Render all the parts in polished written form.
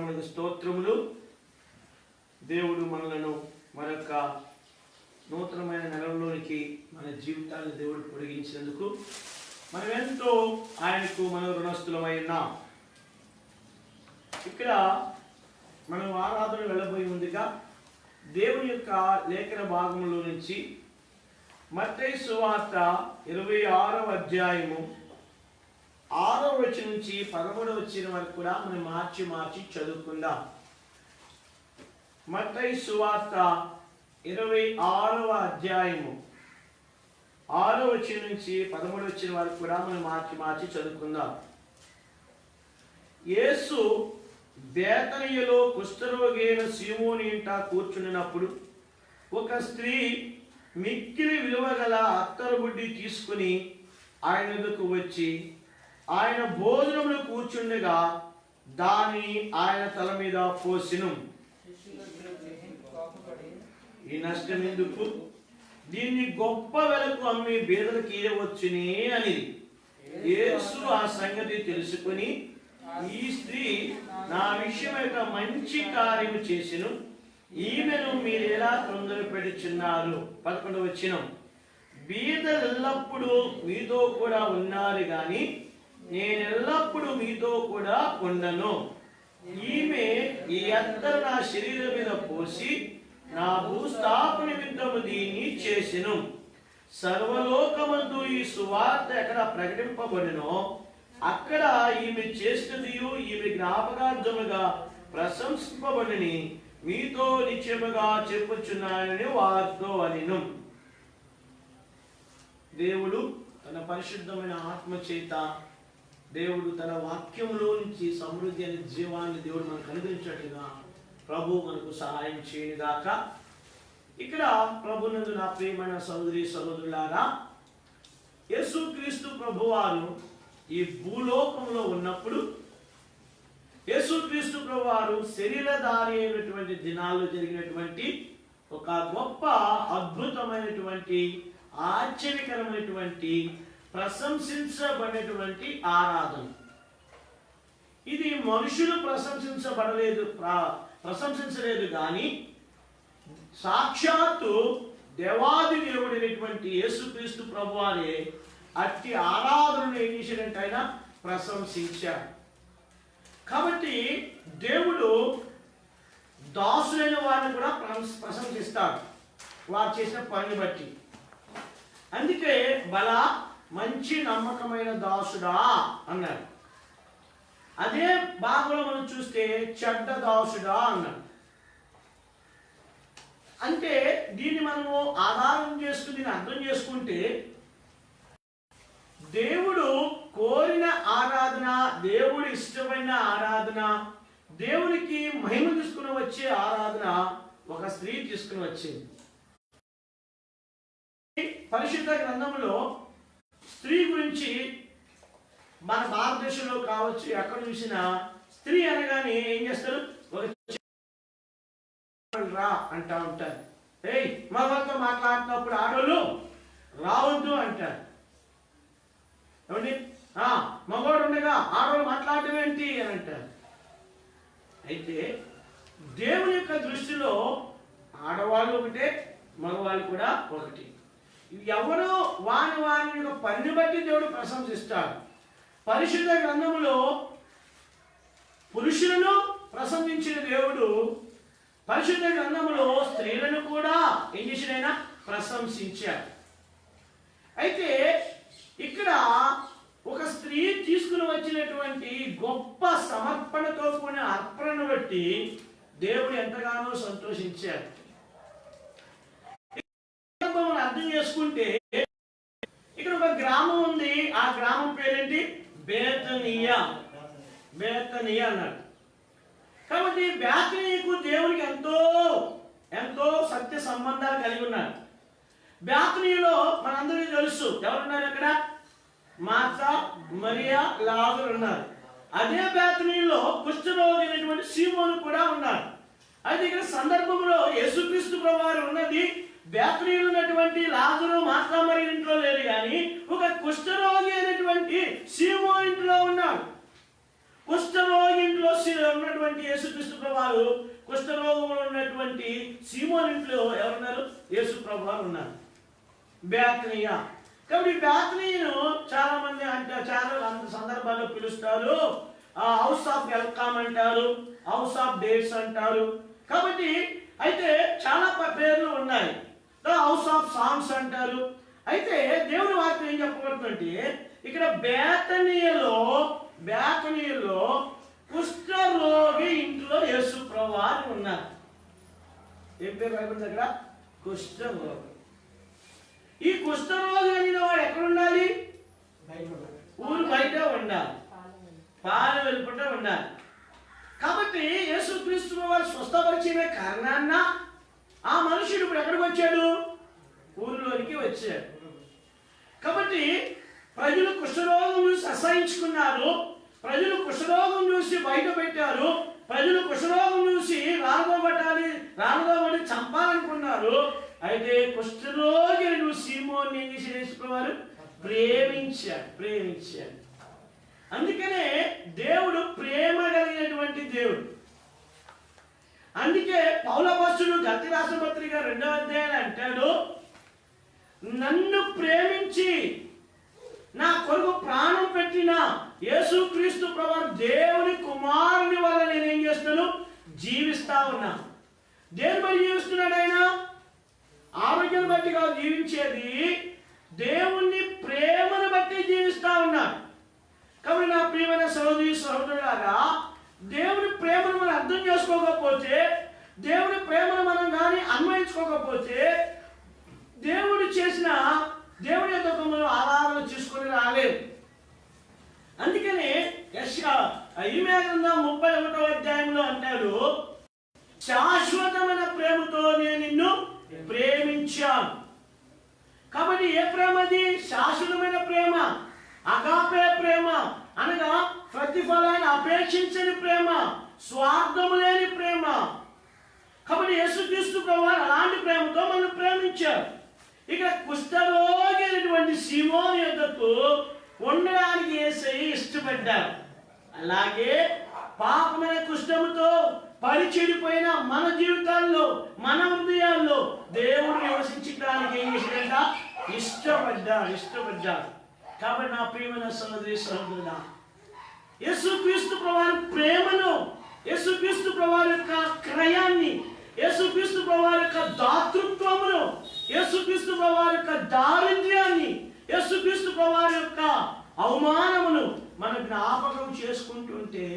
నామమునకు స్తోత్రములు. దేవుడు మనలను మరొక నూతనమైన నెలలోనికి మన జీవితాన్ని దేవుడు పొడిగించినందుకు మనం ఎంతో ఆయనకు మనం రుణస్థులమై ఉన్నాం. ఇక్కడ మనం ఆరాధన వెళ్ళబోయి ముందుగా దేవుని యొక్క లేఖన భాగంలో నుంచి మత్తయి సువార్త 26వ అధ్యాయము 6వ వచనం నుంచి 13వ వచనం వరకు కూడా మనం మార్చి చదువుకుందాం. మత్తయి సువార్త 26వ అధ్యాయము 6వ వచనం నుంచి 13వ వచనం వరకు కూడా మనం మార్చి చదువుకుందాం. యేసు బేతనియలో కుష్ఠరోగి అయిన సీమోని ఇంట కూర్చున్నప్పుడు ఒక స్త్రీ మిక్కిలి విలువగల అత్తరు బుడ్డి తీసుకుని ఆయన వద్దకు వచ్చి ఆయన భోజనములు కూర్చుండగా దాన్ని ఆయన తల మీద పోసెను. ఈ నష్టం ఎందుకు? దీన్ని గొప్ప వెలకు అమ్మి బీదలకు ఇవ్వవచ్చునే అని యేసు ఆ సంగతి తెలుసుకుని, ఈ స్త్రీ నా విషయం యొక్క మంచి కార్యము చేసెను, ఈమెను మీరు ఎలా తొందర పెడుచున్నారు? 11వ వచనం. బీదలు ఎల్లప్పుడూ మీతో కూడా ఉన్నారు గాని నేను ఎల్లప్పుడూ మీతో కూడా ఉండను. ఈమె ఈ అత్తరు నా శరీరం మీద పోసి నా భూస్థాపన నిమిత్తము దీన్ని చేసెను. సర్వలోకమందు ఈ సువార్త ఎక్కడ ప్రకటింపబడినో అక్కడ ఈమె చేసినదియు ఈమె జ్ఞాపకార్థముగా ప్రశంసింపబడిని మీతో నిశ్చయముగా చెప్పుచున్నానని వారితో అనెను. దేవుడు తన పరిశుద్ధమైన ఆత్మ చేత దేవుడు తన వాక్యములో నుంచి సమృద్ధి అనే జీవాన్ని దేవుడు మనకు అనుగ్రహించినట్లుగా ప్రభు మనకు సహాయం చేయనిగాక. ఇక్కడ ప్రభునందు నా ప్రియమైన సహోదరి సహోదరులారా, యేసుక్రీస్తు ప్రభువారు ఈ భూలోకంలో ఉన్నప్పుడు యేసుక్రీస్తు ప్రభువారు శరీరధారి అయినటువంటి దినాల్లో జరిగినటువంటి ఒక గొప్ప అద్భుతమైనటువంటి ఆశ్చర్యకరమైనటువంటి ప్రశంసించబడినటువంటి ఆరాధన. ఇది మనుషులు ప్రశంసించలేదు కానీ సాక్షాత్తు దేవాది దేవుడైనటువంటి యేసుక్రీస్తు ప్రభువారే అట్టి ఆరాధనను ఏం చేశాడంటే ఆయన ప్రశంసించాడు. కాబట్టి దేవుడు దాసులైన వారిని కూడా ప్రశంసిస్తాడు వారు చేసిన పనిని బట్టి. అందుకే బల మంచి నమ్మకమైన దాసుడా అన్నాడు. అదే భాగంలో మనం చూస్తే చెడ్డ దాసుడా అన్నాడు. అంటే దీన్ని మనము ఆధారం చేసుకుని దీన్ని అర్థం చేసుకుంటే దేవుడు కోరిన ఆరాధన, దేవుడు ఇష్టమైన ఆరాధన, దేవునికి మహిమ తీసుకుని వచ్చే ఆరాధన ఒక స్త్రీ తీసుకుని వచ్చింది. పరిశుద్ధ గ్రంథంలో స్త్రీ గురించి మన భారతదేశంలో కావచ్చు ఎక్కడ చూసినా స్త్రీ అనగానే ఏం చేస్తారు? ఒక రా అంటా ఉంటారు. మగవాళ్ళతో మాట్లాడుతున్నప్పుడు ఆడోళ్ళు రావద్దు అంటారు. ఏమండి, మగవాడు ఉండగా ఆడవాళ్ళు మాట్లాడటం ఏంటి అని అంటారు. అయితే దేవుని యొక్క దృష్టిలో ఆడవాళ్ళు ఒకటే, మగవాళ్ళు కూడా ఒకటి. ఎవరో వాని యొక్క పనిని బట్టి దేవుడు ప్రశంసిస్తాడు. పరిశుద్ధ గ్రంథంలో పురుషులను ప్రశంసించిన దేవుడు పరిశుద్ధ గ్రంథంలో స్త్రీలను కూడా ఏం చేసినైనా ప్రశంసించాడు. అయితే ఇక్కడ ఒక స్త్రీ తీసుకుని వచ్చినటువంటి గొప్ప సమర్పణతో కూడిన అర్పణను బట్టి దేవుడు ఎంతగానో సంతోషించాడు. అర్థం చేసుకుంటే ఇక్కడ ఒక గ్రామం ఉంది. ఆ గ్రామం పేరేంటి? బేతనియా అన్నాడు. కాబట్టి బేతనీయకు దేవునికి ఎంతో సత్య సంబంధాలు కలిగి ఉన్నారు. బేతనీయలో మనందరికీ తెలుసు ఎవరున్నారు అక్కడ? మార్తా, మరియా, లాజరు ఉన్నారు. అదే బేతనీయలో కుష్ఠరోగి అయినటువంటి సీమోను కూడా ఉన్నారు. అయితే ఇక్కడ సందర్భంలో యేసుక్రీస్తు ప్రభువారు ఉన్నది బేతనీయులు ఉన్నటువంటి లాజరు, మార్తా, మరియ ఇంట్లో లేరు కానీ ఒక కుష్ఠరోగి అయినటువంటి సీమోను ఇంట్లో ఉన్నాడు. కుష్ఠరోగి ఇంట్లో ఉన్నటువంటి యేసుక్రీస్తు ప్రభువారు, కుష్ఠరోగంలో ఉన్నటువంటి సీమోన్ ఇంట్లో ఎవరున్నారు? యేసు ప్రభువారు ఉన్నారు. బేతనియ. కాబట్టి బేతనీయను చాలా మంది అంటారు, చాలా సందర్భాల్లో పిలుస్తారు, హౌస్ ఆఫ్ వెల్కమ్ అంటారు, హౌస్ ఆఫ్ డేట్స్ అంటారు. కాబట్టి అయితే చాలా పేర్లు ఉన్నాయి. హౌస్ ఆఫ్ సాంగ్స్ అంటారు. అయితే దేవుని వాక్యం ఏం చెప్పబడుతుందంటే ఇక్కడ బేతనీయలో కుష్ఠరోగి ఇంట్లో యేసు ప్రభువారు ఉన్నారు. ఏం పేరు రాయబడింది దగ్గర? కుష్ఠరోగి. ఈ కుష్ఠరోగి అయిన వాడు ఎక్కడ ఉండాలి? ఊరు బయట ఉండాలి, పాల వెలుపట ఉండాలి. కాబట్టి యేసుక్రీస్తు వారు స్వస్థపరిచిన కారణాన్న ఆ మనుషుడు ఇప్పుడు ఎక్కడికి వచ్చాడు? ఊరిలోనికి వచ్చాడు. కాబట్టి ప్రజలు కుష్ఠరోగం చూసి అసహించుకున్నారు, ప్రజలు కుష్ఠరోగం చూసి బయట పెట్టారు, ప్రజలు కుష్ఠరోగం చూసి రానుగోబడి చంపాలనుకున్నారు. అయితే కుష్ఠరోగి సీమోన్ ఏం చేసి యేసుప్రభువారు ప్రేమించాడు. అందుకనే దేవుడు ప్రేమ కలిగినటువంటి దేవుడు. అందుకే పౌలభస్తుడు గలతీ రాసిన పత్రిక 2వ అధ్యాయం అంటాడు, నన్ను ప్రేమించి నా కొరకు ప్రాణం పెట్టిన యేసుక్రీస్తు ప్రభువు దేవుని కుమారుని వల్ల నేనేం చేస్తున్నాను? జీవిస్తా ఉన్నా. దేని బట్టి జీవిస్తున్నాడు ఆయన? ఆరోగ్యం బట్టి కాదు జీవించేది, దేవుని ప్రేమను బట్టి జీవిస్తా ఉన్నాడు. కాబట్టి నా ప్రియమైన సహోదరి సహోదరులారా, దేవుని ప్రేమను మనం అర్థం చేసుకోకపోతే, దేవుని ప్రేమను మనం కానీ అన్వయించుకోకపోతే, దేవుడు చేసిన దేవుని యొక్క మనం ఆరాధన చేసుకొని రాలేదు. అందుకని ఇర్మీయా గ్రంథం 31వ అధ్యాయంలో అంటాడు, శాశ్వతమైన ప్రేమతో నేను నిన్ను ప్రేమించాను. కాబట్టి ఏ ప్రేమ అది? శాశ్వతమైన ప్రేమ, అగాపే ప్రేమ, అనగా ప్రతిఫలాన్ని అపేక్షించని ప్రేమ, స్వార్థము లేని ప్రేమ. కాబట్టి యేసుక్రీస్తు ప్రభువారు అలాంటి ప్రేమతో మనం ప్రేమించారు. ఇక కుష్ఠరోగి అయినటువంటి సీమోను యొద్దకు ఉండడానికి యేసయ్య ఇష్టపడ్డారు. అలాగే పాపమైన కుష్ఠముతో పరిచెడిపోయిన మన జీవితాల్లో, మన హృదయాల్లో దేవుడు నివసించడానికి ఏం చేశాడంట? ఇష్టపడ్డాడు. కాబట్టి నా ప్రియమైన సహోదరి సహోదరుడా, యేసుక్రీస్తు ప్రభువారి ప్రేమను, యేసుక్రీస్తు ప్రభువారి యొక్క క్రయాన్ని, యేసుక్రీస్తు ప్రభువారి యొక్క దాతృత్వమును, యేసుక్రీస్తు ప్రభువారి యొక్క దారిద్ర్యాన్ని, యేసుక్రీస్తు ప్రభువారి యొక్క అవమానమును మన జ్ఞాపకం చేసుకుంటుంటే,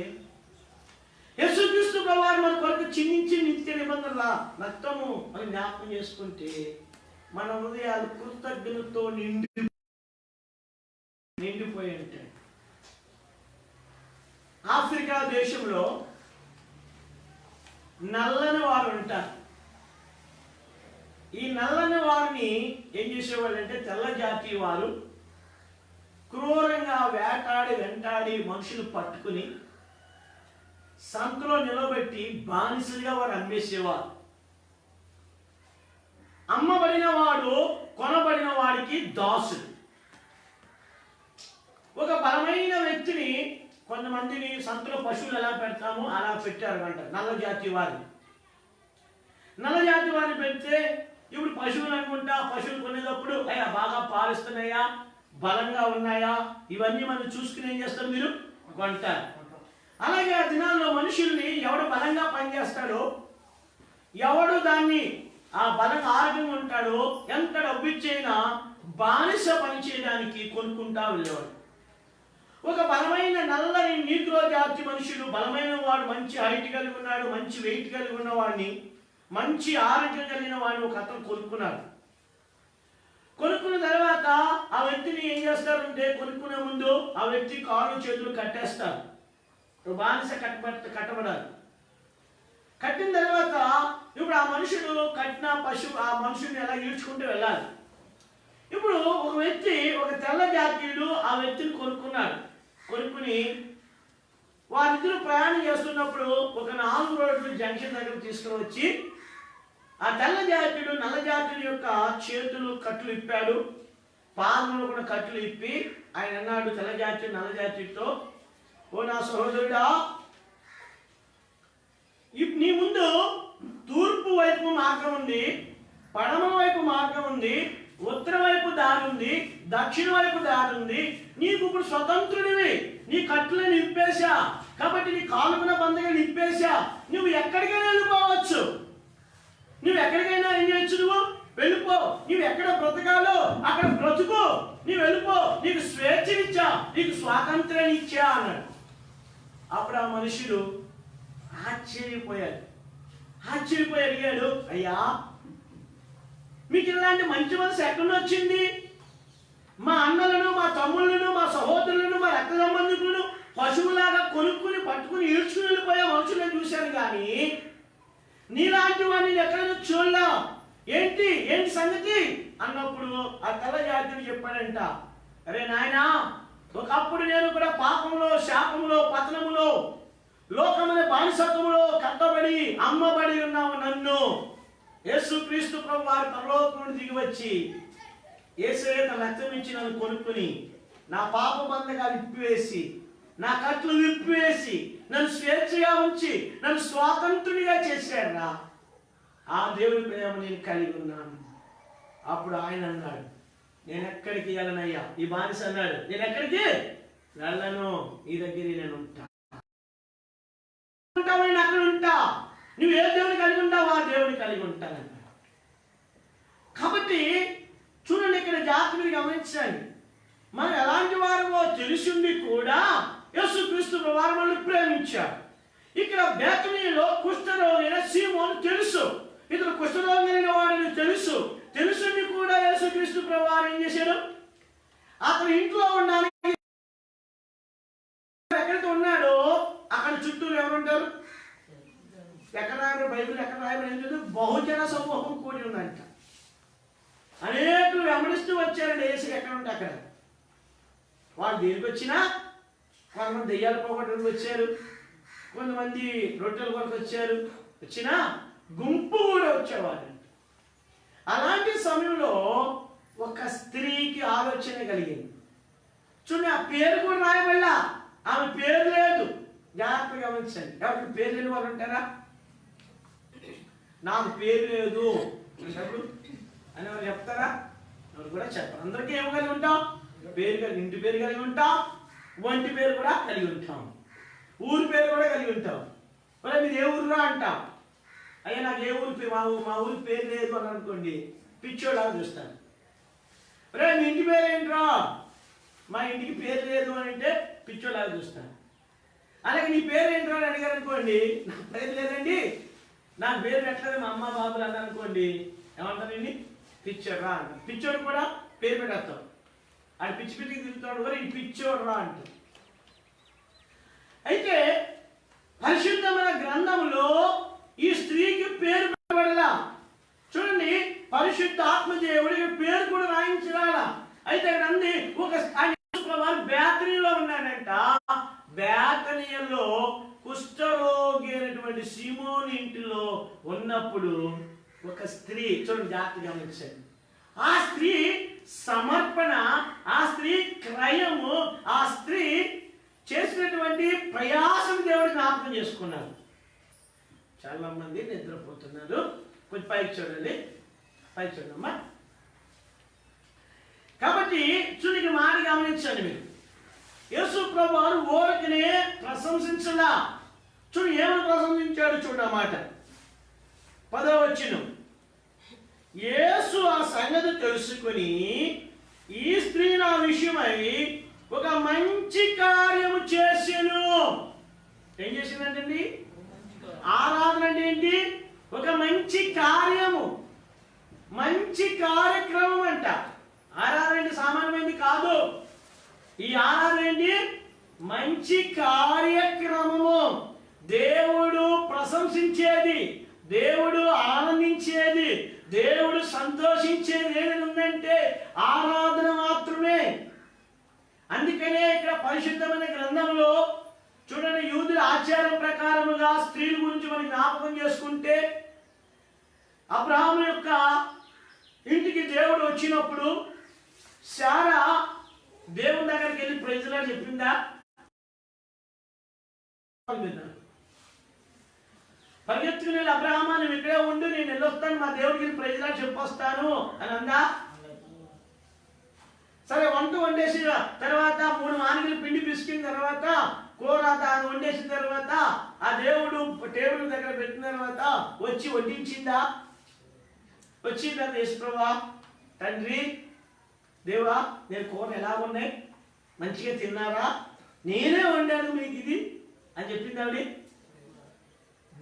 యేసుక్రీస్తు ప్రభువారు మన కొరకు చిందించి నిత్య నిబంధనల రక్తము మనం జ్ఞాపకం చేసుకుంటే మన హృదయాలు కృతజ్ఞతతో నిండిపోయి ఉంటాయి. ఆఫ్రికా దేశంలో నల్లని వారు ఉంటారు. ఈ నల్లని వారిని ఏం చేసేవాళ్ళు అంటే తెల్ల జాతి వారు క్రూరంగా వెంటాడి మనుషులు పట్టుకుని సంతలో నిలబెట్టి బానిసలుగా వారు అమ్మేసేవారు. అమ్మబడిన వాడు కొనబడిన వాడికి దాసుడు. ఒక బలమైన వ్యక్తిని, కొంతమందిని సంతలో పశువులు ఎలా పెడతామో అలా పెట్టారు అంట నల్ల జాతి వారిని. నల్ల జాతి వారిని పెడితే ఇప్పుడు పశువులు అనుకుంటా, పశువులు కొనేటప్పుడు అయ్యా బాగా పాలిస్తున్నాయా, బలంగా ఉన్నాయా, ఇవన్నీ మనం చూసుకుని ఏం చేస్తారు? మీరు కొంటారు. అలాగే ఆ దినాల్లో మనుషుల్ని ఎవడు బలంగా పనిచేస్తాడో, ఎవడు దాన్ని ఆ బలంగా ఆరోగ్యంగా ఉంటాడో, ఎంత డబ్బు ఇచ్చైనా బానిస పని చేయడానికి కొనుక్కుంటా వెళ్ళేవాడు. ఒక బలమైన నల్లని నీగ్రో జాతి మనుషులు, బలమైన వాడు, మంచి హైట్ కలిగి ఉన్నాడు, మంచి వెయిట్ కలిగి ఉన్నవాడిని, మంచి ఆరోగ్యం కలిగిన వాడిని ఒక అతను కొనుక్కున్నాడు. కొనుక్కున్న తర్వాత ఆ వ్యక్తిని ఏం చేస్తారంటే, కొనుక్కునే ముందు ఆ వ్యక్తి కాళ్ళు చేతులు కట్టేస్తారు. బానిస కట్టబడాలి. కట్టిన తర్వాత ఇప్పుడు ఆ మనుషుడు కట్టిన పశువు ఆ మనుషుడిని ఎలా ఈడ్చుకుంటూ వెళ్ళాలి. ఇప్పుడు ఒక వ్యక్తి, ఒక తెల్ల జాతీయుడు ఆ వ్యక్తిని కొనుక్కున్నాడు. కొనుక్కుని వారిద్దరు ప్రయాణం చేస్తున్నప్పుడు ఒక 4 రోడ్లు జంక్షన్ దగ్గర తీసుకుని వచ్చి ఆ తెల్ల జాతీయుడు నల్ల జాతీయుడు యొక్క చేతులు కట్లు ఇప్పాడు, పాదములు కూడా కట్లు ఇప్పి ఆయన అన్నాడు తెల్ల జాతీయుడు నల్ల జాతీయుడితో, ఓ నా సహోదరుడా, నీ ముందు తూర్పు వైపు మార్గం ఉంది, పడమ వైపు మార్గం ఉంది, ఉత్తర వైపు దారి ఉంది, దక్షిణ వైపు దారి ఉంది. నీకు ఇప్పుడు స్వతంత్రుడివి. నీ కట్టులను నింపేశా కాబట్టి నీ కాలుకున్న బంధగా నింపేశా. నువ్వు ఎక్కడికైనా వెళ్ళిపోవచ్చు. నువ్వు ఎక్కడికైనా ఏం చేయొచ్చు, నువ్వు వెళ్ళిపో. నువ్వు ఎక్కడ బ్రతకాలో అక్కడ బ్రతుకు. నువ్వు వెళ్ళిపో. నీకు స్వేచ్ఛనిచ్చా, నీకు స్వాతంత్రాన్ని ఇచ్చా అన్నాడు. అప్పుడు ఆ మనుషుడు ఆశ్చర్యపోయి అడిగాడు, అయ్యా మీకు ఇలాంటి మంచి మనసు ఎక్కడి నుంచి వచ్చింది? మా అన్నలను, మా తమ్ముళ్ళను, మా సహోదరులను, మా రక్త సంబంధికులను పశువులాగా కొనుక్కుని పట్టుకుని ఈడ్చుకుని వెళ్ళిపోయే మనుషులను చూశాను, కానీ నీలాంటి వాడిని ఎక్కడైనా చూడలా. ఏంటి సంగతి అన్నప్పుడు ఆ తల జాతిని చెప్పాడంట, అరే నాయనా, ఒకప్పుడు నేను కూడా పాపంలో, శాపంలో, పతనములో, లోకమనే బానిసత్వంలో కట్టబడి అమ్మబడి ఉన్నావు. నన్ను యేసుక్రీస్తు ప్రభు వారి పరలోకం నుండి దిగి వచ్చి యేసయ్య తన రక్తం ఇచ్చి నన్ను కొనుక్కుని నా పాప బంధకాలు విప్పివేసి, నా కట్లు విప్పివేసి, నన్ను స్వేచ్ఛగా ఉంచి నన్ను స్వాతంత్రుడిగా చేశాడురా. ఆ దేవుని ప్రేమ నేను కలిగి ఉన్నాను. అప్పుడు ఆయన అన్నాడు, నేను ఎక్కడికి వెళ్ళనయ్యా. ఈ బానిస అన్నాడు, నేను ఎక్కడికి వెళ్ళను, నీ దగ్గర నేను ఉంటా. నేను అక్కడ ఉంటా. నువ్వు ఏ దేవుని కలిగి ఉంటావు ఆ దేవుని కలిగి ఉంటానంట. కాబట్టి చూడండి, ఇక్కడ జాగ్రత్త మీరు గమనించండి. మనం ఎలాంటి వారమో తెలిసింది కూడా యేసుక్రీస్తు వారు మనల్ని ప్రేమించారు. ఇక్కడ బేతనీలో కుష్ఠరోగైన సీమోను తెలుసు, ఇతను కుష్ఠరోగైన వాడిని తెలుసుని కూడా యేసుక్రీస్తు వారు ఏం చేశాడు, అతను ఇంట్లో ఉండడానికి ఎక్కడికి ఉన్నాడో అక్కడ చుట్టూరు ఎవరుంటారు? ఎక్కడ రాయబడి, బైబిల్ ఎక్కడ రాయబడి, బహుజన సమూహం కూడి ఉందంట. అనేకులు వెంబడిస్తూ వచ్చారండి. యేసు ఎక్కడ ఉంటే అక్కడ. వాళ్ళు దేనికి వచ్చినా, కొంతమంది దెయ్యాలు పోగొట్టడానికి వచ్చారు, కొంతమంది రొట్టెల కొరకు వచ్చారు, వచ్చినా గుంపు కూడా వచ్చేవారు. అలాంటి సమయంలో ఒక స్త్రీకి ఆలోచన కలిగింది. చూడండి, ఆ పేరు కూడా రాయబడలా, ఆమె పేరు లేదు. జాగ్రత్తగా గమనించండి. ఎవరికి పేరు లేని వాళ్ళు ఉంటారా? నాకు పేరు లేదు అని వాళ్ళు చెప్తారా? ఎవరు కూడా చెప్పరు. అందరికీ ఏమి కలిగి ఉంటాం? పేరు కలిగి, ఇంటి పేరు కలిగి ఉంటాం, ఒంటి పేరు కూడా కలిగి ఉంటాం, ఊరి పేరు కూడా కలిగి ఉంటాం. మరి మీరు ఏ ఊరురా అంటాం. అయ్యా నాకు ఏ ఊరి మా ఊరి పేరు లేదు అని అనుకోండి, పిచ్చోళ్ళగా చూస్తాను. రే మీ ఇంటి పేరు ఏంట్రా? మా ఇంటికి పేరు లేదు అని అంటే పిచ్చోళ్ళగా చూస్తాను. అలాగే నీ పేరు ఏంట్రా అని అడిగారు అనుకోండి, నా పేరు లేదండి, నా పేరు పెట్టలేదు మా అమ్మ బాబులు అన్నారు అనుకోండి, ఏమంటారండి? పిచ్చోడు రా అంటారు. పిచ్చోడు కూడా పేరు పెట్టేస్తాం. అది పిచ్చి పిచ్చికి తిరుగుతాడు కూడా ఈ పిచ్చోడు రా అంటారు. అయితే పరిశుద్ధమైన గ్రంథంలో ఈ స్త్రీకి పేరు పెట్టబడలా. చూడండి, పరిశుద్ధ ఆత్మదేవుడికి పేరు కూడా రాయించాలా. అయితే అంది ఒక బేతనీలో ఉన్నాడంట. బేతనీయలో కుష్ఠరోగి అయినటువంటి సీమోను ఇంటిలో ఉన్నప్పుడు ఒక స్త్రీ, చూడండి జాగ్రత్తగా గమనించండి, ఆ స్త్రీ సమర్పణ, ఆ స్త్రీ క్రయము, ఆ స్త్రీ చేసినటువంటి ప్రయాసం దేవుడికి జ్ఞాపకం చేసుకున్నారు. చాలా మంది నిద్రపోతున్నారు. కొంచెం పైకి చూడండి, పైకి చూడమ్మా. కాబట్టి చూడండి, మాట గమనించండి మీరు. యేసు ప్రభు వారు ఊరికనే ప్రశంసించలా. చూడు ఏమని ప్రశంసించాడు చూడమాట. 10వ వచనం, యేసు ఆ సంగతి తెలుసుకుని ఈ స్త్రీ నా విషయమై ఒక మంచి కార్యము చేసెను. ఏం చేసిందంటండి? ఆరాధన అంటే ఏంటి? ఒక మంచి కార్యము, మంచి కార్యక్రమం అంట. ఆరాధన అంటే సామాన్యమైనది కాదు. ఈ ఆరాధన ఏంటి? మంచి కార్యక్రమము. దేవుడు ప్రశంసించేది, దేవుడు ఆనందించేది, దేవుడు సంతోషించేది ఏదైనా ఉందంటే ఆరాధన మాత్రమే. అందుకనే ఇక్కడ పరిశుద్ధమైన గ్రంథంలో చూడండి, యూదుల ఆచారం ప్రకారముగా స్త్రీల గురించి మనం జ్ఞాపకం చేసుకుంటే, అబ్రహాము యొక్క ఇంటికి దేవుడు వచ్చినప్పుడు శారా దేవుని దగ్గరికి వెళ్ళి ప్రైజ్ లార్డ్ చెప్పిందా? పరిగెత్తుకుని వెళ్ళి అబ్రహామా నువ్వు ఇక్కడే ఉండు, నేను వెళ్ళొస్తాను, మా దేవుడికి ప్రజలా చెప్పొస్తాను అని అందా. సరే వంట వండేసిన తర్వాత 3 మానికలు పిండి పిసికిన తర్వాత కూర దాన్ని వండేసిన తర్వాత ఆ దేవుడు టేబుల్ దగ్గర పెట్టిన తర్వాత వచ్చి వడ్డించిందా? వచ్చిందా? యేసుప్రభువా, తండ్రి దేవా, నేను కూర ఎలా ఉన్నాయి, మంచిగా తిన్నారా, నేనే వండాను మీకు ఇది అని చెప్పింది ఆవిడ.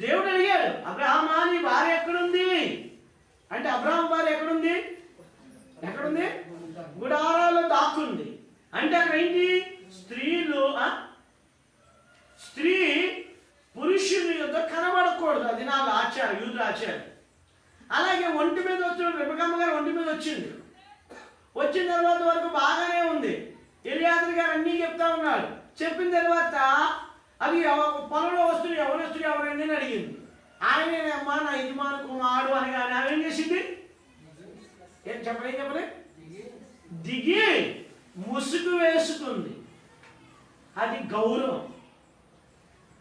దేవుడు అడిగాడు, అబ్రహామా నీ భార్య ఎక్కడుంది అంటే, అబ్రహాం భార్య ఎక్కడుంది? ఎక్కడుంది? గుడారాలో దాక్కుంది. అంటే అక్కడ ఏంటి? స్త్రీ పురుషుని యొక్క కనబడకూడదు, అది నా ఆచారం, యూదుల ఆచారం. అలాగే ఒంటి మీద వచ్చిన రెబెక్కమ్మ గారు ఒంటి మీద వచ్చింది. వచ్చిన తర్వాత వరకు బాగానే ఉంది. ఎలియాజరు గారు అన్నీ చెప్తా ఉన్నాడు. చెప్పిన తర్వాత అది పొలంలో వస్తువులు ఎవరండి అని అడిగింది. ఆయనేనమ్మా నా యజమాను కుమారుడు అనగానే ఆమె ఏం చేసింది? ఏం చెప్పలే దిగి ముసుగు వేసుకుంది. అది గౌరవం.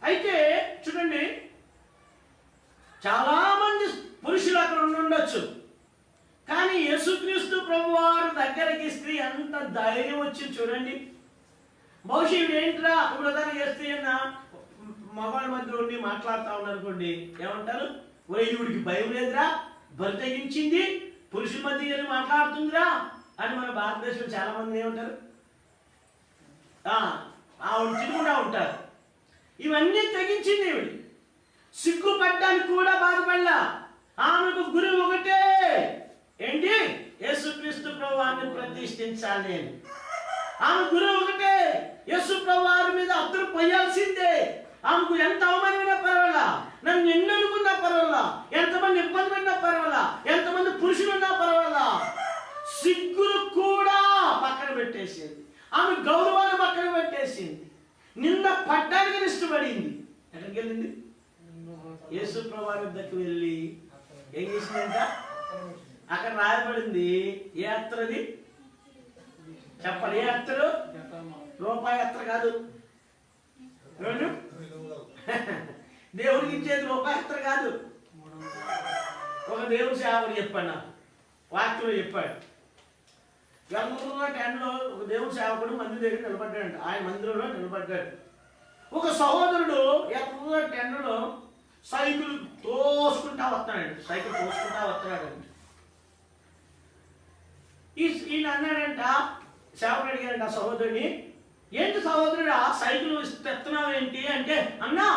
అయితే చూడండి, చాలా మంది పురుషులు అక్కడ ఉండొచ్చు, కానీ యేసుక్రీస్తు ప్రభువారి దగ్గరికి స్త్రీ అంత ధైర్యం వచ్చి చూడండి. బహుశా ఏంట్రా ఇప్పుడు ఉదాహరణ చేస్తే మగవాళ్ళ మధ్య ఉండి మాట్లాడుతూ ఉన్నారనుకోండి, ఏమంటారు? ఒరే ఈవిడికి భయం లేదురా, బరి తెగించింది, పురుషుల మధ్య వెళ్ళి మాట్లాడుతుందిరా అని మన భారతదేశంలో చాలా మంది ఏమంటారు? ఆవిడ తిరుగుడా ఉంటారు. ఇవన్నీ తెగించింది ఈవిడి. సిగ్గుపడ్డానికి కూడా బాధపడలా. ఆమెకు గురి ఒకటే, ఏంటి? యేసుక్రీస్తు ప్రభువాన్ని ప్రతిష్ఠించాలి అని. ఆమె గురువు ఒకటే, యేసు ప్రభువారి మీద అత్తరు పోయాల్సిందే. ఆమెకు ఎంత అవమానమైనా పర్వాలా, నన్ను ఎన్ని అనుకున్నా పర్వాలా, ఎంతమంది ఇబ్బంది పడినా పర్వాలా, ఎంతమంది పురుషులు ఉన్నా పర్వాలా, సిగ్గులు కూడా పక్కన పెట్టేసింది. ఆమె గౌరవాన్ని పక్కన పెట్టేసింది. నిన్న పడ్డానికి ఇష్టపడింది. ఎక్కడికి వెళ్ళింది? యేసు ప్రభువారి దగ్గరికి వెళ్ళి ఏం చేసిందంట? అక్కడ రాయబడింది. ఏ అత్తరది చెప్పాలి? ఏ అత్తరు? రూపాయి అత్తరు కాదు. దేవుడికి ఇచ్చేది రూపాయి అత్తరు కాదు. ఒక దేవుడి సేవకుడు చెప్పాడు, నాకు వాక్యంలో చెప్పాడు. టెన్లో ఒక దేవుడి సేవకుడు మందిరం దగ్గర నిలబడ్డాడంట. ఆయన మందిరంలో నిలబడ్డాడు. ఒక సహోదరుడు ఎర్ర టెన్లో సైకిల్ తోసుకుంటా వస్తున్నాడు. ఈయన అన్నాడంట, సేవకుడు అడిగాడంట ఆ సహోదరుని, ఏంటి సహోదరుడు ఆ సైకిల్ తెస్తున్నావు ఏంటి అంటే, అన్నా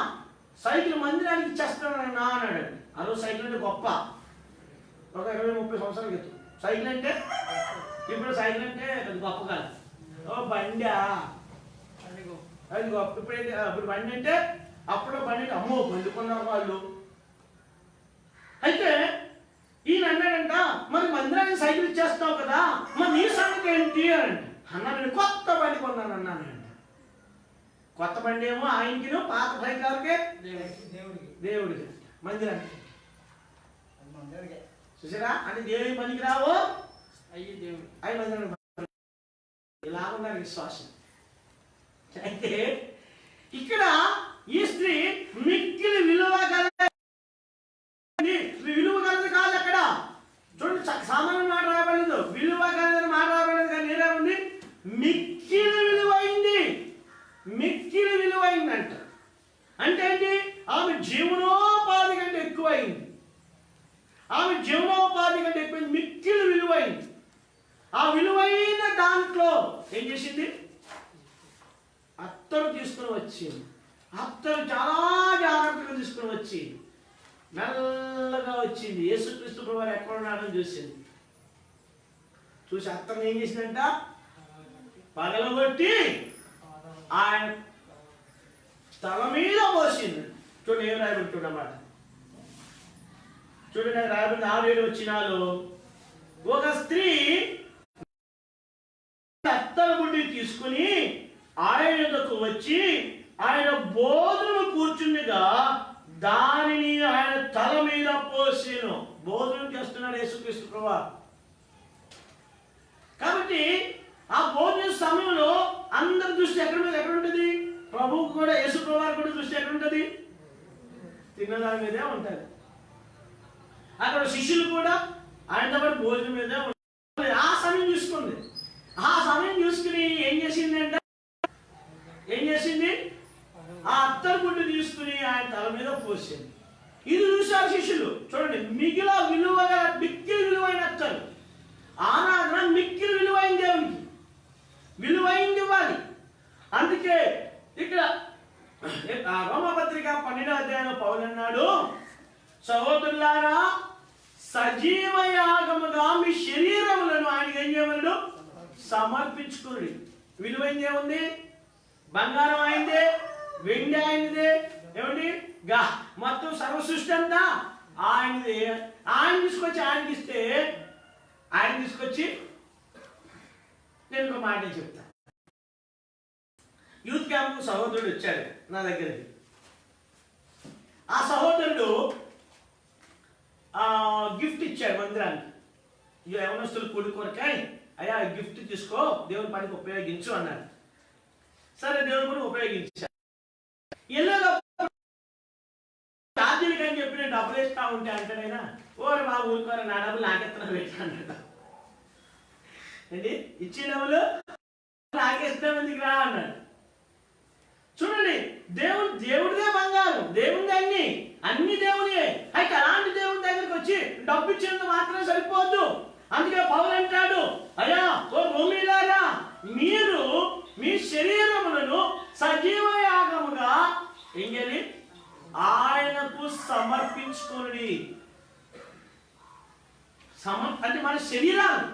సైకిల్ మందిరానికి ఇచ్చేస్తున్నానన్నా అన్నాడు. అదో సైకిల్ అంటే గొప్ప. ఒక 20-30 సంవత్సరాల క్రితం సైకిల్ అంటే, ఇప్పుడు సైకిల్ అంటే అది గొప్ప కాదు. ఓ బండా అది గొప్ప. ఇప్పుడు బండి అంటే, అప్పుడు బండి అంటే అమ్మో బండుకున్నారు వాళ్ళు. అయితే ఈయన అన్నాడంట, మరి మందిరానికి సైకిల్ ఇచ్చేస్తావు కదా, మరి నీ సంగతి ఏంటి అని అన్నా. నేను కొత్త బండి కొన్నాను అన్నానంట. కొత్త బండి ఏమో ఆయనకి, పాత బైక్ ఎవరికే? దేవుడికి. మందిరానికి చూసారా? అంటే దేవుడి పనికి రావు, అవి మందిరానికి. ఇలా ఉన్నారు విశ్వాసం. అయితే ఇక్కడ ఈ స్త్రీ మిక్కిలి విలువ కలది కాదు. అక్కడ చూడండి, సామాన్య మాట రాబడలేదు, విలువ కలదని మాట రాబడలేదు. కానీ ఏముంది? మిక్కిలి విలువైంది. మిక్కిలి విలువైందంట. అంటే ఏంటి? ఆమె జీవనోపాధి కంటే ఎక్కువైంది. ఆమె జీవనోపాధి కంటే ఎక్కువైంది, మిక్కిలి విలువైంది. ఆ విలువైన దాంట్లో ఏం చేసింది? అత్తరు తీసుకుని వచ్చింది. అత్తరు చాలా జాగ్రత్తగా తీసుకుని వచ్చి మెల్లగా వచ్చింది. యేసుక్రీస్తు ప్రభువారు ఎక్కడ ఉన్నాడని చూసింది. చూసి అత్తరు ఏం చేసిందంట? పగలగొట్టి ఆయన తల మీద పోసింది. చూడండి ఏం రాయబడి అన్నమాట. చూడండి రాయబడి 6 వచ్చినాలు. ఒక స్త్రీ అత్తరు గుడ్డి తీసుకుని ఆయన యొద్దకు వచ్చి ఆయన భోజనం కూర్చుండగా దానిని ఆయన తల మీద పోసెను. భోజనం చేస్తున్నాడు యేసుక్రీస్తు ప్రభువు. కాబట్టి ఆ భోజన సమయంలో అందరి దృష్టి ఎక్కడ ఉంటుంది? ప్రభువు కూడా, యేసు ప్రభువారు కూడా దృష్టి ఎక్కడ ఉంటుంది? తిన్నదాని మీదే ఉంటుంది. అక్కడ శిష్యులు కూడా ఆయనతో పాటు భోజనం మీదే ఉంటుంది. ఆ సమయం చూసుకుంది. ఆ సమయం చూసుకుని ఏం చేసిందంటే, ఆ అత్తరు గుడ్డు తీసుకుని ఆయన తల మీద పోసింది. ఇది చూసారు శిష్యులు. చూడండి, మిక్కిలి విలువైన అత్తరు. ఆరాధన మిక్కిలి విలువైన దేవునికి, విలువైంది ఇవ్వాలి. అందుకే ఇక్కడ రోమపత్రిక 12వ అధ్యాయంలో పౌలు అన్నాడు, సహోదరులారా, సజీవ యాగముగా మీ శరీరములను ఆయనకి ఏం చేయమన్నాడు? సమర్పించుకోండి. విలువైంది ఏముంది? బంగారం అయిందే, వెండి ఆయనదే, ఏమిటి మొత్తం సర్వసృష్టి అంతా ఆయనదే. ఆయన తీసుకొచ్చి నేను ఒక మాట చెప్తా. యూత్ క్యాంప్ సహోదరుడు వచ్చాడు నా దగ్గరికి. ఆ సహోదరుడు గిఫ్ట్ ఇచ్చాడు మందిరానికి. యవనస్తులు కూడి కొరకాయ, అయ్యా గిఫ్ట్ తీసుకో, దేవుని పనికి ఉపయోగించు అన్నాడు. సరే, దేవుని పని ఉపయోగించాడు. ఛార్జీలకి అని చెప్పి నేను డబ్బులు ఇస్తా ఉంటే అంటాడైనా, ఓరు మా ఊరుకోరా, నా డబ్బులు నాకెత్తనా పెట్టి అన్నాడు. ఏంటి ఇచ్చిన డబ్బులు నాకేస్తాం ఎందుకు రా అన్నాడు. చూడండి, దేవుడిదే బంగారం, దేవుడిదే అన్ని దేవుడే. అయితే అలాంటి దేవుని దగ్గరికి వచ్చి డబ్బు ఇచ్చేందుకు మాత్రమే సరిపోద్దు. అందుకే పౌలు అంటాడు, అయ్యా ఓ రోమీలారా, మీరు మీ శరీరములను సజీవ యాగముగా ఏం చేయాలి? ఆయనకు సమర్పించుకోండి. అంటే మన శరీరాలు.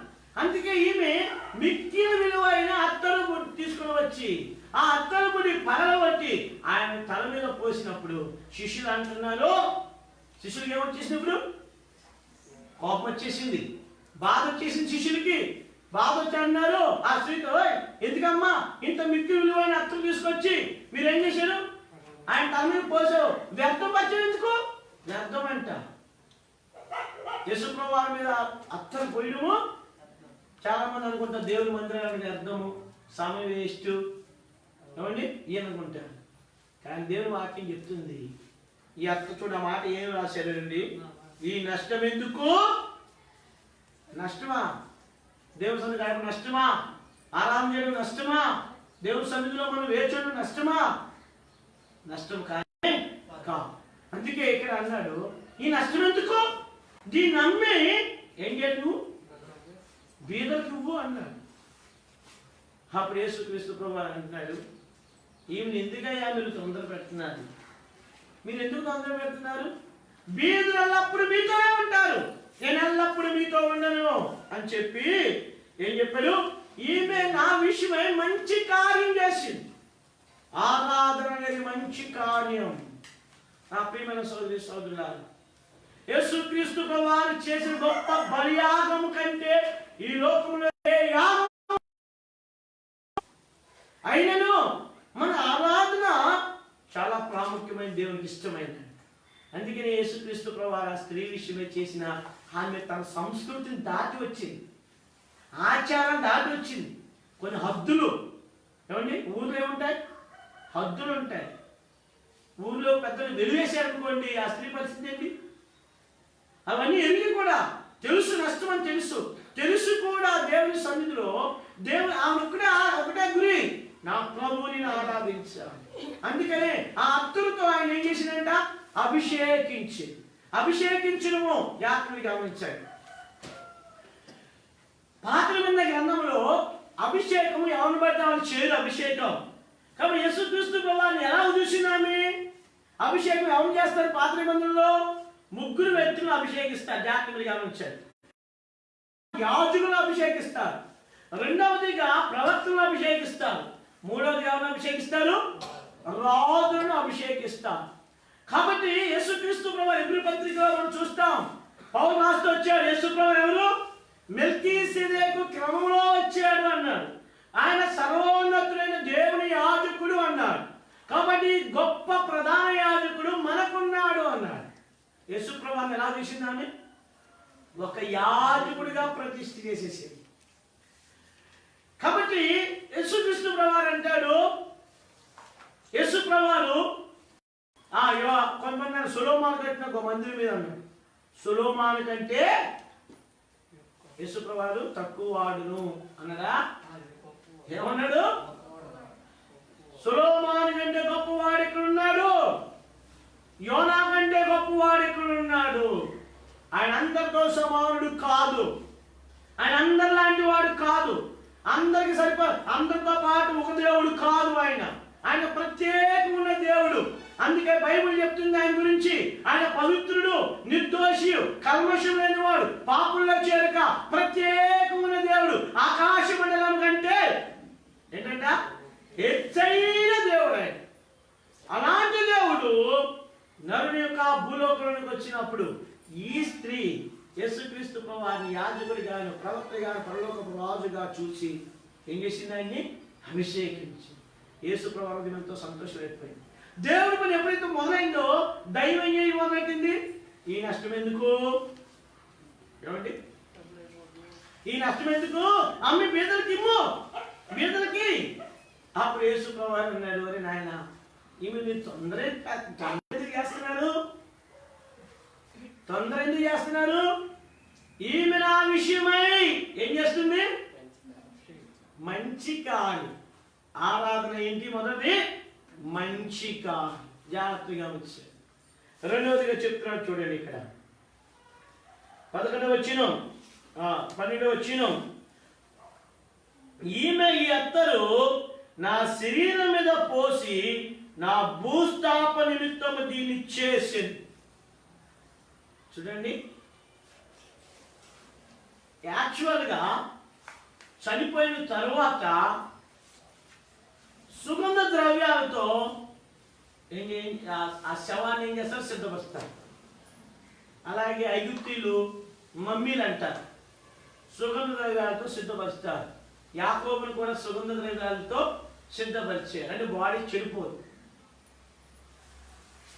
అందుకే ఈమె మిక్కిలి విలువైన అత్తరు తీసుకుని వచ్చి ఆ అత్తరు పొడి పగలబట్టి ఆయన తల మీద పోసినప్పుడు శిష్యులు అంటున్నారు, శిష్యులకి ఏమొచ్చేసినప్పుడు కోపం వచ్చేసింది, బాధ వచ్చేసింది. శిష్యులకి బాధ వచ్చి అన్నారు ఆ స్త్రీతో, ఎందుకమ్మా ఇంత మిక్కిలి విలువైన అత్తరు తీసుకొచ్చి మీరేం చేశారు? ఆయన తల మీద పోసావు, వ్యర్థం పచ్చడి ఎందుకు? వ్యర్థం అంట. యేసుప్రభువు వారి మీద అత్తరు పోయడము చాలా మంది అనుకుంటారు దేవుని మందిరానికి వ్యర్థము, సమయం వేస్ట్, ఏమండి ఈయననుకుంటారు. కానీ దేవుని వాక్యం చెప్తుంది, ఈ అత్త చూడ మాట ఏం రాశారండి? ఈ నష్టం ఎందుకు? నష్టమా? దేవుని సన్నిధి గాయడం నష్టమా? ఆరాధన చేయడం నష్టమా? దేవుని సన్నిధిలో మనం వేచడం నష్టమా? నష్టం కానీ కా. అందుకే ఇక్కడ అన్నాడు, ఈ నష్టం ఎందుకు? దీన్ని నమ్మి ఏం చేయను? బీదలకు ఇవ్వు అన్నాడు. అప్పుడు యేసుక్రీస్తు ప్రభువు అంటున్నాడు, ఈమెను ఎందుకయ్యా మీరు తొందర పెడుతున్నారు? మీరు ఎందుకు తొందర పెడుతున్నారు? బీదలు ఎల్లప్పుడు మీతోనే ఉంటారు, నేను ఎల్లప్పుడు మీతో ఉండను అని చెప్పి ఏం చెప్పాడు? ఈమె నా విషయమై మంచి కార్యం చేసింది. ఆరాధన అనేది మంచి కార్యం. నా ప్రియమైన సోదరి సోదరులారా, యేసుక్రీస్తు ప్రభువు చేసిన గొప్ప బలియాగము కంటే ఈ లోకంలో అయినను మన ఆరాధన చాలా ప్రాముఖ్యమైన, దేవునికి ఇష్టమైనది. అందుకనే యేసుక్రీస్తు ప్రభువు స్త్రీ విషయమే చేసిన ఆమె తన సంస్కృతిని దాటి వచ్చింది, ఆచారం దాటి వచ్చింది. కొన్ని హద్దులు, ఏమండి ఊర్లో ఏముంటాయి? హద్దులు ఉంటాయి. ఊర్లో పెద్దలు వెలివేశారనుకోండి, ఆ స్త్రీ పరిస్థితి ఏంటి? అవన్నీ ఎరిగి కూడా తెలుసు, నష్టం అని తెలుసు కూడా దేవుని సన్నిధిలో దేవుని ఆమె ఒకటే గురి, నా ప్రభువుని ఆరాధించాలి. అందుకనే ఆ అత్తరుతో ఆయన ఏం చేసిందంట? అభిషేకించడము. యాత్రని గమనించాడు. పాత నిబంధన గ్రంథంలో అభిషేకము ఎవరిని పడితే వాళ్ళు చేయరు అభిషేకం. కాబట్టి యేసుక్రీస్తు ప్రభువుని ఎలా చూసినామే? అభిషేకం ఎవరు చేస్తారు? పాత నిబంధనలో 3 వ్యక్తులను అభిషేకిస్తారు. జాగ్రత్తగా గమనించారు. యాజకులను అభిషేకిస్తారు, రెండవదిగా ప్రవక్తలను అభిషేకిస్తారు, మూడవదిగా ఎవరిని అభిషేకిస్తారు? రాజులను అభిషేకిస్తారు. కాబట్టి యేసుక్రీస్తు ప్రభువు ఎబ్రీ పత్రికలో మనం చూస్తాం, పౌలు రాస్తూ వచ్చాడు, యేసు ప్రభువు ఎవరు? మెల్కీసెదెకు క్రమంలో వచ్చాడు అన్నాడు. ఆయన సర్వోన్నతుడైన దేవుని యాజకుడు అన్నాడు. కాబట్టి గొప్ప ప్రధాన యాజకుడు మనకున్నాడు అన్నాడు. యేసు ప్రభువుని ఎలా చూసిందామె? ఒక యాజకుడిగా ప్రతిష్ఠ చేసేసింది. కాబట్టి యేసుక్రీస్తు ప్రభువు అంటాడు, ప్రభువారు కొంతమంది సొలొమోను కట్టిన ఒక మందిరం మీద అన్నాడు. సొలొమోను కంటే యేసు ప్రభువారు తక్కువ వాడును అన్నదా? ఏమన్నాడు? సొలొమోను కంటే గొప్పవాడు ఇక్కడ ఉన్నాడు, యోనా కంటే గొప్పవాడు ఇక్కడ ఉన్నాడు. ఆయన అందరితో సమానుడు కాదు, ఆయన అందరిలాంటి వాడు కాదు, అందరితో పాటు ఒక దేవుడు కాదు. ఆయన ప్రత్యేకమైన దేవుడు. అందుకే బైబిల్ చెప్తుంది ఆయన గురించి, ఆయన పవిత్రుడు, నిర్దోషి, కల్మషం లేనివాడు, పాపుల్లో చేరక ప్రత్యేకమైన దేవుడు. ఆకాశ మండలం కంటే ఏంటంట హెచ్చైన దేవుడు ఆయన. అలాంటి దేవుడు నరుని యొక్క భూలోకంలోకి వచ్చినప్పుడు ఈ స్త్రీ యేసుక్రీస్తు ప్రభువారిని యాజకుడిగాను, ప్రవక్తగాను, పరలోకపు రాజుగా చూసి ఏం చేసింది? ఆయన్ని అభిషేకించి యేసు ప్రభువారు ఎంతో సంతోషం అయిపోయింది. దేవుడి పని ఎప్పుడైతే మొదలైందో దైవం ఏం మొదలెట్టింది? ఈ నష్టం ఎందుకు? ఏమండి ఈ నష్టం ఎందుకు? అమ్మి బీదలకి ఇమ్ము, బీదలకి. అప్పుడు యేసు ప్రభువారు అన్నాడు, ఒరే నాయన, ఈమె మీరు తొందర ఎందుకు చేస్తున్నారు? ఈమె నా విషయమై ఏం చేస్తుంది? మంచి కాని ఆరాధన ఏంటి? మొదటిది మంచి కాని. జాగ్రత్తగా వచ్చాయి. రెండవదిగా చెప్తున్నాడు చూడండి, ఇక్కడ 11వ వచనం 12వ వచనం, ఈమె ఈ అత్తరు నా శరీరం మీద పోసి నా భూస్థాప నిమిత్తము దీన్ని చేసింది. చూడండి, యాక్చువల్గా చనిపోయిన తరువాత సుగంధ ద్రవ్యాలతో ఆ శవాన్ని ఏం చేస్తారు? సిద్ధపరుస్తారు. అలాగే ఐగుప్తీలు మమ్మీలు అంటారు, సుగంధ ద్రవ్యాలతో సిద్ధపరుస్తారు. యాకోబుని కూడా సుగంధ ద్రవ్యాలతో సిద్ధపరిచారు, అంటే బాడీ చెడిపోదు.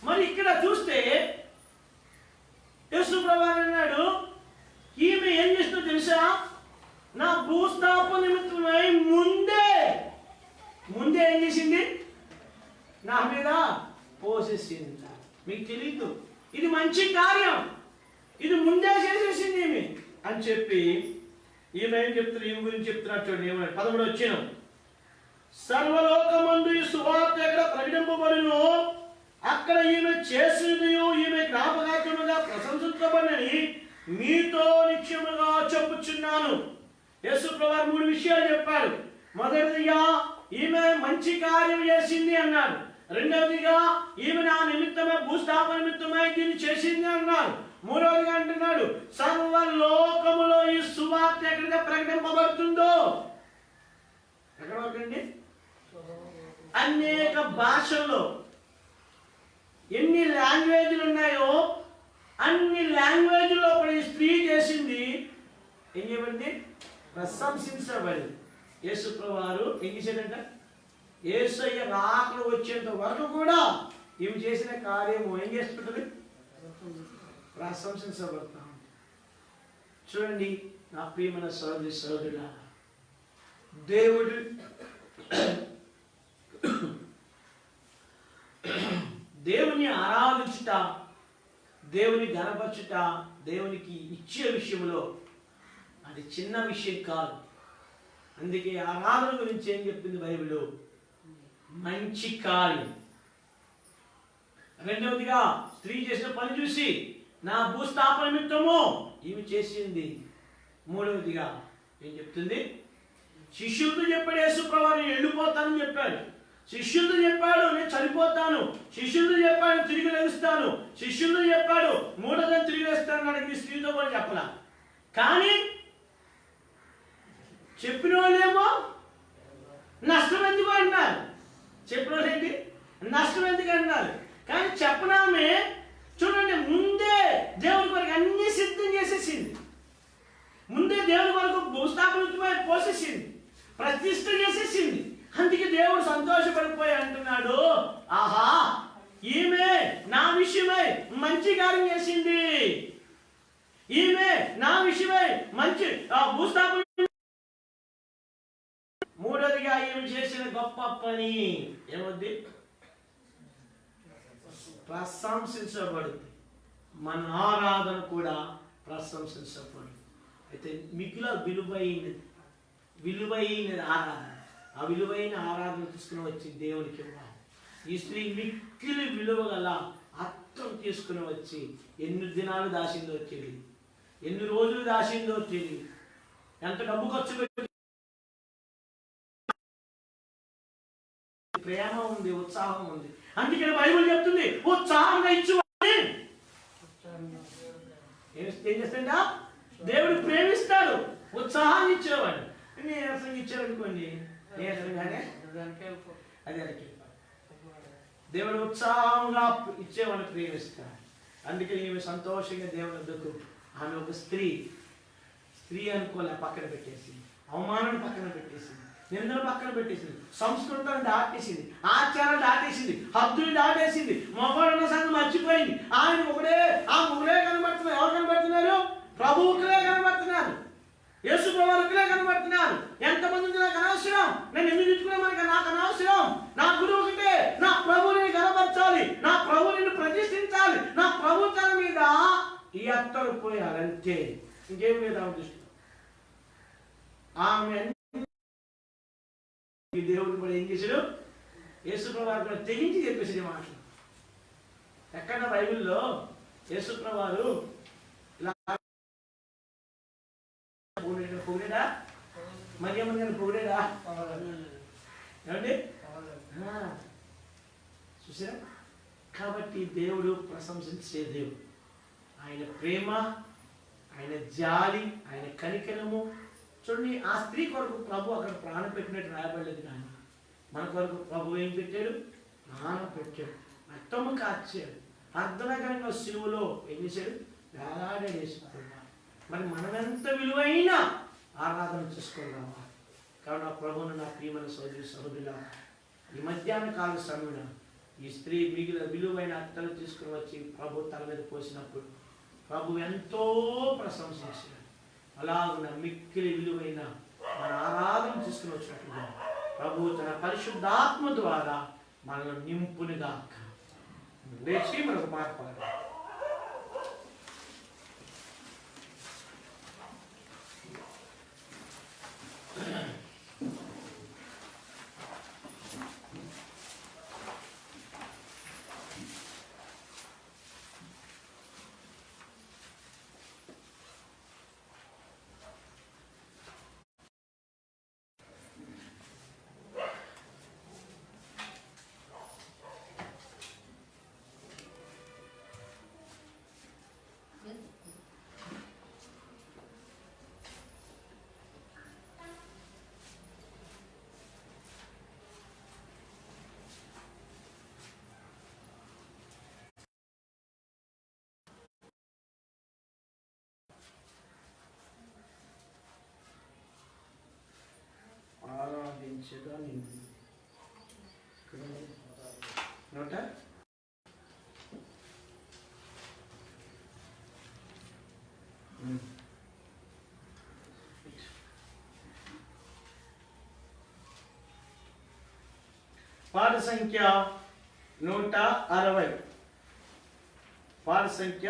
మరి ఇక్కడ చూస్తే యేసు ప్రభువు అన్నాడు, ఈమె ఏం చేస్తుందో తెలుసా? నా భూస్థాప నిమిత్తమై ముందే ఏం చేసింది? నా మీద పోసేసింది. మీకు తెలీదు, ఇది మంచి కార్యం, ఇది ముందే చేసేసింది ఈమె అని చెప్పి ఈమె ఏం చెప్తున్నారు? ఈమె గురించి చెప్తున్నారు చూడండి. ఏమన్నా 13వ వచనం, సర్వలోకమందు ఈ సువార్త ఎక్కడ ప్రకటింపబడును అక్కడ ఈమె చేసినయు ఈమె జ్ఞాపకార్థముగా ప్రశంసించబడని మీతో నిత్యముగా చెప్పుచున్నాను. యేసు ప్రభువు 3 విషయాలు చెప్పాడు. మొదటిదిగా ఈమె మంచి కార్యం చేసింది అన్నాడు. రెండవదిగా ఈమె నా నిమిత్తమే భూస్థాపన నిమిత్తమై దీన్ని చేసింది అన్నాడు. మూడవదిగా అంటున్నాడు, సర్వలోకములో ఈ సువార్త ఎక్కడిగా ప్రకటింపబడుతుందో, ఎక్కడ వరకండి? అనేక భాషల్లో ఎన్ని లాంగ్వేజ్లు ఉన్నాయో అన్ని లాంగ్వేజ్లో ఈ స్త్రీ చేసింది ఏం చేయబడింది? ప్రశంసించబడింది. యేసు ప్రభువారు ఏం చేశాడంట? యేసయ్య రాకడ వచ్చేంత వరకు కూడా ఈమె చేసిన కార్యము ఏం చేస్తుంటుంది? ప్రశంసించబడతా. చూడండి నా ప్రియమైన సోదరి సోదరులా, దేవుని ఆరాధించుట, దేవుని గణపరచుట, దేవునికి ఇచ్చే విషయంలో అది చిన్న విషయం కాదు. అందుకే ఆరాధన గురించి ఏం చెప్తుంది బైబిల్? మంచి కార్యం. రెండవదిగా స్త్రీ చేసిన పని చూసి నా భూస్థాపన నిమిత్తము ఈమె చేసింది. మూడవదిగా ఏం చెప్తుంది? శిష్యులతో చెప్పాడు యేసు ప్రభువు, నేను వెళ్ళిపోతానని చెప్పాడు. శిష్యులతో చెప్పాడు నేను చనిపోతాను. శిష్యులతో చెప్పాడు తిరిగి లేస్తాను. శిష్యులతో చెప్పాడు మూడోదని తిరిగి లేస్తాను. అడిగి స్త్రీతో కూడా చెప్పలా. కానీ చెప్పిన వాళ్ళేమో నష్టం ఎందుకు అంటున్నారు. చెప్పిన వాళ్ళు ఏంటి? నష్టం ఎందుకు అంటున్నారు. కానీ చెప్పనామే చూడండి, ముందే దేవుని కొరకు అన్ని సిద్ధం చేసేసింది. ముందే దేవుని కొరకు భూస్థాపన పోసేసింది, ప్రతిష్ఠ చేసేసింది. అందుకే దేవుడు సంతోషపడిపోయి అంటున్నాడు, ఆహా ఈమె నా విషయమై మంచి కార్యం చేసింది, ఈమె నా విషయమై మంచి భూస్థాపన. మూడోదిగా ఈమె చేసిన గొప్ప పని ఏమవుద్ది? ప్రశంసించబడుతుంది. మన ఆరాధన కూడా ప్రశంసించబడుతుంది. అయితే మిగిలిన విలువైన ఆరాధన, ఆ విలువైన ఆరాధన తీసుకుని వచ్చి దేవునికి ఇవ్వాలి. ఈ స్త్రీ మిక్కిలి విలువ గల అర్థం తీసుకుని వచ్చి ఎన్ని దినాలు దాచిందో తెలియదు, ఎన్ని రోజులు దాచిందో తెలియదు, ఎంత డబ్బు ఖర్చు పెట్టి, ప్రేమ ఉంది, ఉత్సాహం ఉంది. అందుకని బైబిల్ చెప్తుంది ఉత్సాహంగా ఇచ్చువాడిని ఏం చేస్తాడా దేవుడు ప్రేమిస్తాడు. ఉత్సాహాన్ని ఇచ్చేవాడు. నీరసంగా ఇచ్చారనుకోండి, నీరసంగానే అదే దేవుడు ఉత్సాహంగా ఇచ్చేవాడిని ప్రేమిస్తాడు. అందుకని ఈమె సంతోషంగా దేవుని వద్దకు, ఆమె ఒక స్త్రీ అనుకోలే, పక్కన పెట్టేసింది, అవమానం పక్కన పెట్టేసింది, నిందలు పక్కన పెట్టేసింది, సంస్కృతాన్ని దాటేసింది, ఆచారం దాటేసింది, హద్దులు దాటేసింది, మొగోడన్న సంగతి మర్చిపోయింది. ఆయన ఆ ముగ్గురే కనబడుతున్నారు. ఎవరు కనబడుతున్నారు? ప్రభువుకులే కనబడుతున్నారు, యేసు ప్రభువుకులే కనబడుతున్నారు. ఎంతమంది ఉంది నాకు అనవసరం, నేను ఎందుకు తెచ్చుకున్నా మనకి నాకు అనవసరం. నా గురువు కంటే నా ప్రభువుని కనబరచాలి, నా ప్రభువుని ప్రతిష్ఠించాలి, నా ప్రభు తన మీద ఈ అత్తలు పోయాలి, అంతే, ఇంకేం లేదు. ఆమె దృష్టి ఆమె దేవుడు కూడా ఏం చేశాడు? యేసు ప్రభువారు కూడా తెగించి చెప్పేసి మాటలు. ఎక్కడ బైబిల్లో యేసు ప్రభువారు ఇలా పొగిడా, మరియమ్మ గారిని పొగిడా ఏమండి? చూసారా? కాబట్టి దేవుడు ప్రశంసించే దేవుడు. ఆయన ప్రేమ, ఆయన జాలి, ఆయన కనికరము. చూడండి, ఆ స్త్రీ కొరకు ప్రభు అక్కడ ప్రాణం పెట్టినట్టు రాయబడలేదు, కానీ మన కొరకు ప్రభు ఏం పెట్టాడు? ప్రాణం పెట్టాడు, రక్తము కాచాడు, అర్ధనగరంగా సిలువలో ఏం చేశాడు? వేలాడేసుకున్నాడు. మరి మనమెంత విలువైన ఆరాధన చేసుకోవాలి. కాబట్టి నా ప్రభువును, నా ప్రియమైన సోదరి సహోదరుల, ఈ మధ్యాహ్న కాల సమయంలో ఈ స్త్రీ మిగిలిన విలువైన అత్తలు తీసుకుని వచ్చి ప్రభు తల మీద పోసినప్పుడు ప్రభు ఎంతో ప్రశంసించాడు. అలాగున్న మిక్కిలి విలువైన మన ఆరాధన తీసుకుని వచ్చినట్లుగా ప్రభు తన పరిశుద్ధాత్మ ద్వారా మనల్ని నింపునిగా. లేచి మనకు మార్పాలి. ఆరాధించగా నిన్ను నోట పాట సంఖ్య 160. పాట సంఖ్య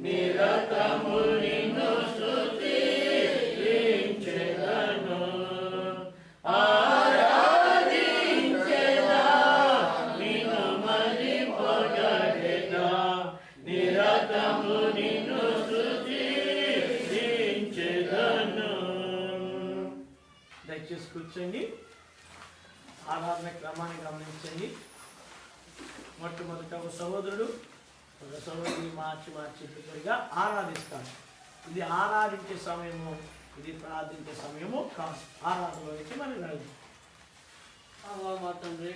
నిరతము నిన్ను స్తుతించెదను. ఆరాధించెదా, నిన్ను మరి పొగడెదా, నిరతము నిన్ను స్తుతించెదను. దయచేసి కూర్చోండి. ఆరాధన క్రమాన్ని గమనించండి. మొట్టమొదట ఒక సహోదరుడు ఒక సహోదరి మార్చి బిడ్డగా ఆరాధిస్తాడు. ఇది ఆరాధించే సమయము, ఇది ప్రార్థించే సమయము కాదు. ఆరాధనలోకి మనం వెళ్దాం. మా తండ్రి